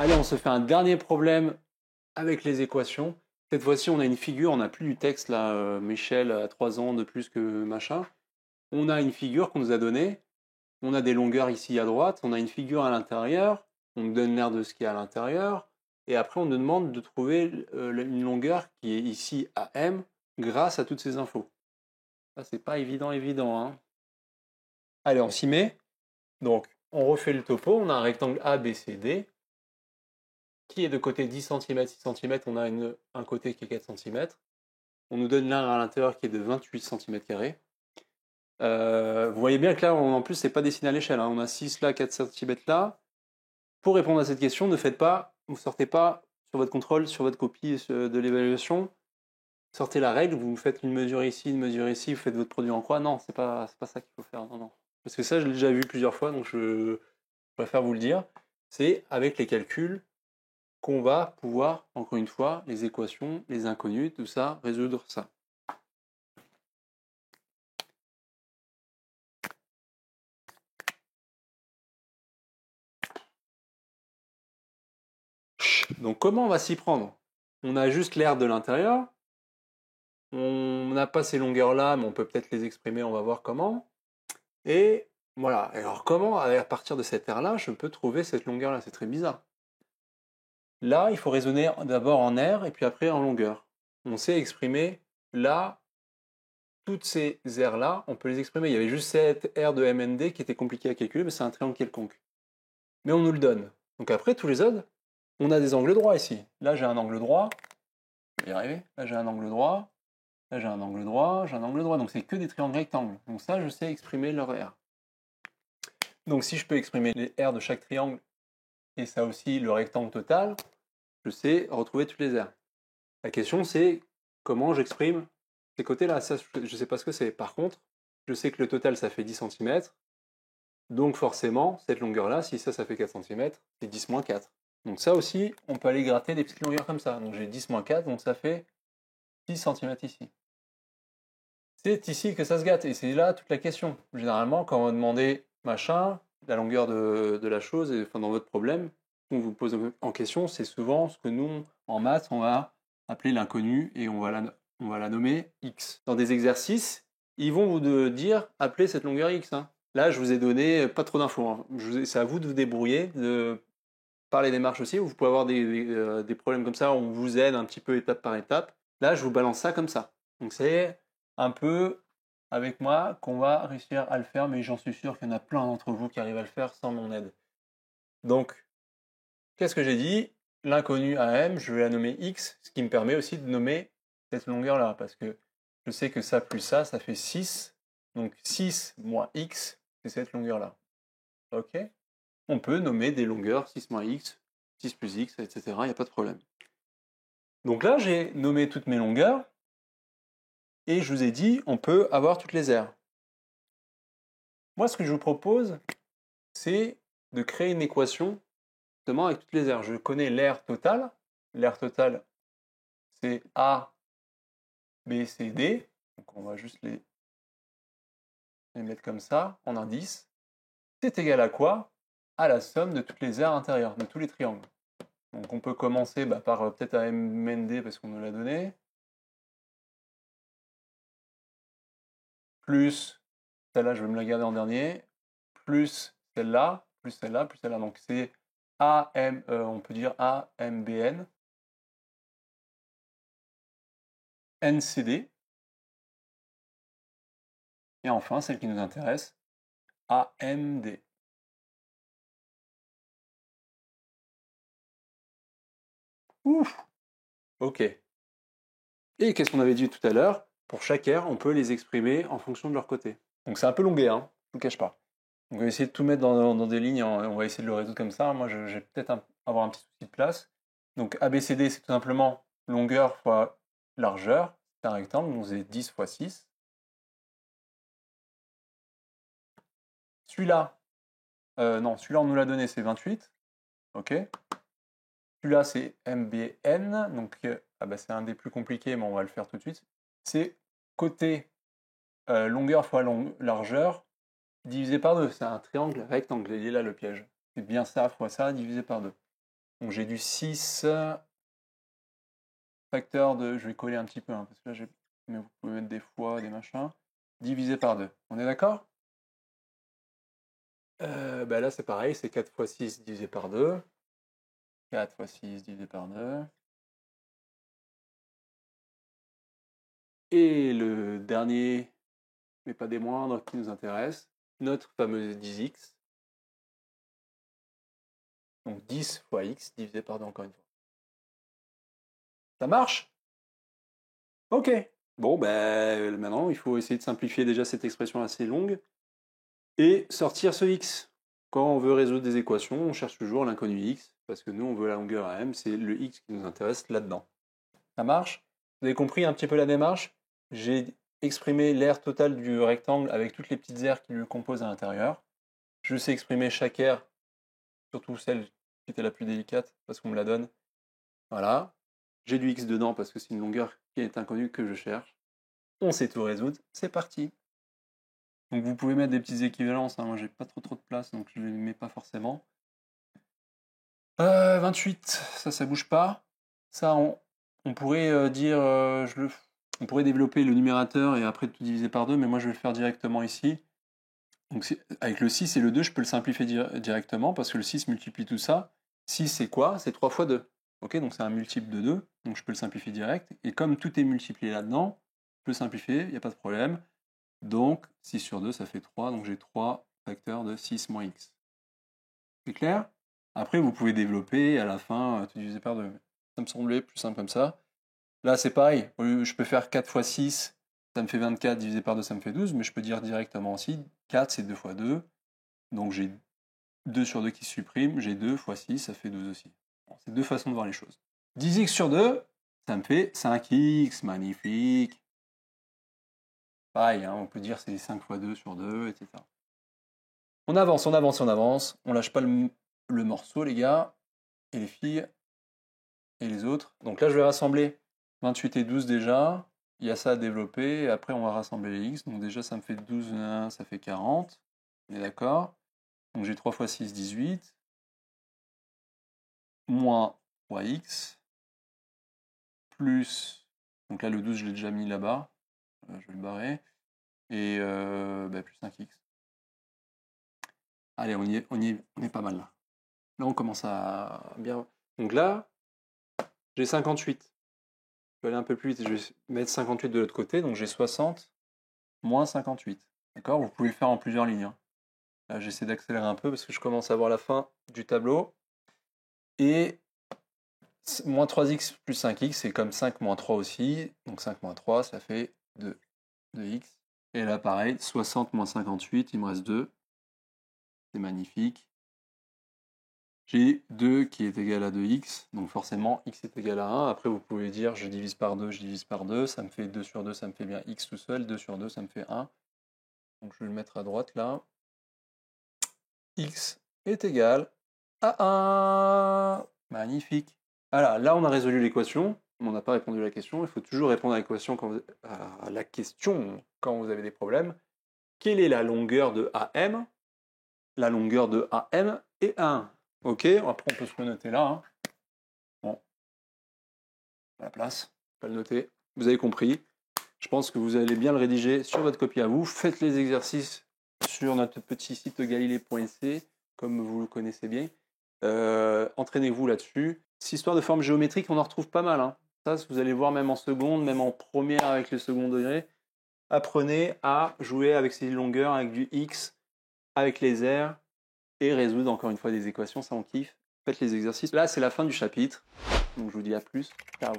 Allez, on se fait un dernier problème avec les équations. Cette fois-ci, on a une figure, on n'a plus du texte là, Michel a 3 ans de plus que machin. On a une figure qu'on nous a donnée, on a des longueurs ici à droite, on a une figure à l'intérieur, on nous donne l'aire de ce qu'il y a à l'intérieur, et après on nous demande de trouver une longueur qui est ici à M grâce à toutes ces infos. Ça, c'est pas évident, hein. Allez, on s'y met. Donc, on refait le topo, on a un rectangle ABCD qui est de côté 10 cm, 6 cm, on a un côté qui est 4 cm. On nous donne l'aire à l'intérieur qui est de 28 cm². Vous voyez bien que là, en plus, c'est pas dessiné à l'échelle. On a 6 là, 4 cm là. Pour répondre à cette question, ne faites pas, vous sortez pas sur votre contrôle, sur votre copie de l'évaluation, sortez la règle, vous faites une mesure ici, vous faites votre produit en croix. Non, c'est pas ça qu'il faut faire. Non. Parce que ça, je l'ai déjà vu plusieurs fois, donc je préfère vous le dire. C'est avec les calculs qu'on va pouvoir, encore une fois, les équations, les inconnues, tout ça, résoudre ça. Donc comment on va s'y prendre? On a juste l'aire de l'intérieur, on n'a pas ces longueurs-là, mais on peut peut-être les exprimer, on va voir comment. Et voilà, alors comment, à partir de cette aire-là, je peux trouver cette longueur-là? C'est très bizarre. Là, il faut raisonner d'abord en aire et puis après en longueur. On sait exprimer là, toutes ces aires-là, on peut les exprimer. Il y avait juste cette aire de MND qui était compliquée à calculer, mais c'est un triangle quelconque. Mais on nous le donne. Donc après, tous les autres, on a des angles droits ici. Là, j'ai un angle droit. Je vais y arriver. Là, j'ai un angle droit. Là, j'ai un angle droit. J'ai un angle droit. Donc, c'est que des triangles rectangles. Donc ça, je sais exprimer leur R. Donc, si je peux exprimer les R de chaque triangle et ça aussi, le rectangle total, je sais retrouver toutes les R. La question, c'est comment j'exprime ces côtés-là. Ça, je ne sais pas ce que c'est. Par contre, je sais que le total, ça fait 10 cm. Donc, forcément, cette longueur-là, si ça fait 4 cm, c'est 10 moins 4. Donc ça aussi, on peut aller gratter des petites longueurs comme ça. Donc j'ai 10 moins 4, donc ça fait 6 cm ici. C'est ici que ça se gâte, et c'est là toute la question. Généralement, quand on va demander machin, la longueur de la chose, et, enfin, dans votre problème, qu'on vous pose en question, c'est souvent ce que nous, en maths, on va appeler l'inconnu, et on va la nommer x. Dans des exercices, ils vont vous dire, appelez cette longueur x. Là, je vous ai donné pas trop d'infos. C'est à vous de vous débrouiller, de par les démarches aussi, où vous pouvez avoir des problèmes comme ça, où on vous aide un petit peu étape par étape. Là, je vous balance ça comme ça. Donc c'est un peu avec moi qu'on va réussir à le faire, mais j'en suis sûr qu'il y en a plein d'entre vous qui arrivent à le faire sans mon aide. Donc, qu'est-ce que j'ai dit? L'inconnu AM, je vais la nommer X, ce qui me permet aussi de nommer cette longueur-là, parce que je sais que ça plus ça fait 6. Donc 6 moins X, c'est cette longueur-là. Ok? On peut nommer des longueurs 6 moins x, 6 plus x, etc. Il n'y a pas de problème. Donc là, j'ai nommé toutes mes longueurs et je vous ai dit, on peut avoir toutes les aires. Moi, ce que je vous propose, c'est de créer une équation justement avec toutes les aires. Je connais l'aire totale. L'aire totale, c'est A, B, C, D. Donc on va juste les mettre comme ça, en indice. C'est égal à quoi? À la somme de toutes les aires intérieures, de tous les triangles. Donc on peut commencer par peut-être à MND parce qu'on nous l'a donné. Plus celle-là, je vais me la garder en dernier, plus celle-là, plus celle-là, plus celle-là. Donc c'est on peut dire AMBN, NCD, et enfin celle qui nous intéresse, AMD. Ouf. Ok. Et qu'est-ce qu'on avait dit tout à l'heure? Pour chaque aire, on peut les exprimer en fonction de leur côté. Donc c'est un peu longué, hein, je vous cache pas. Donc on va essayer de tout mettre dans des lignes, on va essayer de le résoudre comme ça. Moi, je vais peut-être avoir un petit souci de place. Donc ABCD, c'est tout simplement longueur fois largeur. C'est un rectangle, donc c'est 10 fois 6. Celui-là, non, celui-là, on nous l'a donné, c'est 28. Ok. Celui-là, c'est MBN. Donc, c'est un des plus compliqués, mais on va le faire tout de suite. C'est côté longueur fois largeur divisé par 2. C'est un triangle rectangle. Il est là le piège. C'est bien ça fois ça divisé par 2. Donc j'ai du 6 facteur de... Je vais coller un petit peu, hein, parce que là, mais vous pouvez mettre des fois, des machins. Divisé par 2. On est d'accord? Bah là, c'est pareil, c'est 4 fois 6 divisé par 2. 4 fois 6 divisé par 2. Et le dernier, mais pas des moindres, qui nous intéresse, notre fameuse 10x. Donc 10 fois x divisé par 2 encore une fois. Ça marche? Ok. Bon, ben maintenant, il faut essayer de simplifier déjà cette expression assez longue et sortir ce x. Quand on veut résoudre des équations, on cherche toujours l'inconnu x, parce que nous, on veut la longueur à m, c'est le x qui nous intéresse là-dedans. Ça marche? Vous avez compris un petit peu la démarche? J'ai exprimé l'aire totale du rectangle avec toutes les petites aires qui le composent à l'intérieur. Je sais exprimer chaque aire, surtout celle qui était la plus délicate, parce qu'on me la donne. Voilà. J'ai du x dedans parce que c'est une longueur qui est inconnue que je cherche. On sait tout résoudre, c'est parti. Donc vous pouvez mettre des petites équivalences, hein. Moi j'ai pas trop de place, donc je ne les mets pas forcément. 28, ça bouge pas. Ça, on pourrait dire, on pourrait développer le numérateur et après tout diviser par 2, mais moi je vais le faire directement ici. Donc avec le 6 et le 2, je peux le simplifier directement parce que le 6 multiplie tout ça. 6 c'est quoi? C'est 3 fois 2. Ok, donc c'est un multiple de 2, donc je peux le simplifier direct. Et comme tout est multiplié là-dedans, je peux le simplifier, il n'y a pas de problème. Donc 6 sur 2, ça fait 3, donc j'ai 3 facteurs de 6 moins x. C'est clair? Après, vous pouvez développer à la fin, tout diviser par 2. Ça me semblait plus simple comme ça. Là, c'est pareil. Je peux faire 4 fois 6, ça me fait 24, divisé par 2, ça me fait 12, mais je peux dire directement aussi, 4, c'est 2 fois 2. Donc j'ai 2 sur 2 qui se supprime, j'ai 2 fois 6, ça fait 12 aussi. Bon, c'est deux façons de voir les choses. 10x sur 2, ça me fait 5x, magnifique. Pareil, hein, on peut dire c'est 5 fois 2 sur 2, etc. On avance, on avance, on avance. On lâche pas le morceau, les gars, et les filles, et les autres. Donc là, je vais rassembler 28 et 12 déjà. Il y a ça à développer, et après on va rassembler les x. Donc déjà, ça me fait 12, ça fait 40. On est d'accord? Donc j'ai 3 fois 6, 18. Moins 3x. Plus, donc là le 12, je l'ai déjà mis là-bas. Je vais le barrer. Et plus 5x. Allez, on est pas mal là. Là, on commence à bien... Donc là, j'ai 58. Je vais aller un peu plus vite, je vais mettre 58 de l'autre côté, donc j'ai 60 moins 58. D'accord? Vous pouvez le faire en plusieurs lignes, hein. Là, j'essaie d'accélérer un peu parce que je commence à voir la fin du tableau. Et moins 3x plus 5x, c'est comme 5 moins 3 aussi. Donc 5 moins 3, ça fait 2x. Et là, pareil, 60 moins 58, il me reste 2. C'est magnifique. J'ai 2 qui est égal à 2x, donc forcément x est égal à 1. Après, vous pouvez dire je divise par 2, je divise par 2. Ça me fait 2 sur 2, ça me fait bien x tout seul. 2 sur 2, ça me fait 1. Donc je vais le mettre à droite là. X est égal à 1. Magnifique. Voilà, là on a résolu l'équation, mais on n'a pas répondu à la question. Il faut toujours répondre à l'équation à la question quand vous avez des problèmes. Quelle est la longueur de AM? La longueur de AM est 1. Ok, après on peut se le noter là, hein. Bon, à la place, pas le noter. Vous avez compris. Je pense que vous allez bien le rédiger sur votre copie à vous. Faites les exercices sur notre petit site galilée.sc, comme vous le connaissez bien. Entraînez-vous là-dessus. Cette histoire de forme géométrique, on en retrouve pas mal, hein. Ça, vous allez voir même en seconde, même en première avec le second degré. Apprenez à jouer avec ces longueurs, avec du x, avec les airs, et résoudre encore une fois des équations, ça on kiffe. Faites les exercices. Là, c'est la fin du chapitre. Donc je vous dis à plus. Ciao.